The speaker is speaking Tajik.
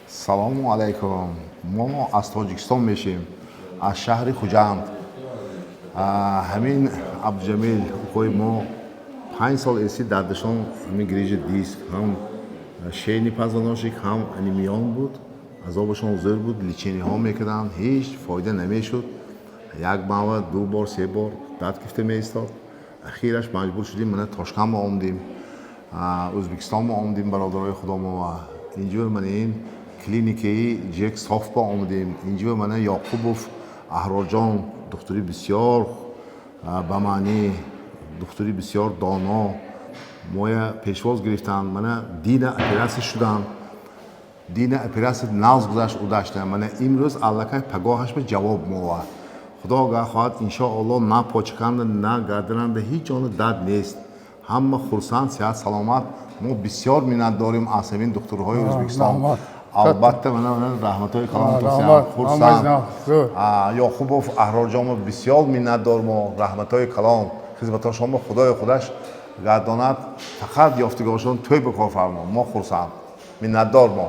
салому алайкум. Мо аз Тоҷикистон мешем, аз шаҳри Хуҷанд. Ҳамин Абдуҷамил укои мо 5 сол эси дардашон ҳамин гирижи диск, ҳам шейни пазноношик, ҳам анемион буд, азобашон зӯр буд, личениҳо мекарданд, ҳеҷ фоида намешуд. Як бава, ду бор, се бор дард гирифта меистод. Ахираш маҷбур шудем мана Тошканд мо омадем, Ӯзбекистон мо омадем, бародарои худомо ва инҷо мана ин клиникаи ҷек софба омадем. Инҷо мана Ёқубов Аҳрорҷон духтури бисёр ба маъни духтури бисёр доно моя пешвоз гирифтанд. Мана дина операсия шудам. Дина операсия навз гузашт ӯ дашта. Мана имрӯз аллакай пагоҳаш ба ҷавоб мова. Худо огаҳ хоҳад иншоалло на почканда, на гардананда ҳеҷ ҷона дард нест. Ҳама хурсанд, сиҳат саломат. Мо бисёр миннатдорем аз ҳамин духтурҳои Ӯзбекистон. Албатта мана раҳматои калом хурсанд. Ёқубов Аҳрорҷон бисёр миннатдор мо, раҳматои калом хизматошон бо худои худаш гардонад, фақат ёфтагоҳашон тӯй ба кор фармо. Мо хурсанд, миннатдор мо.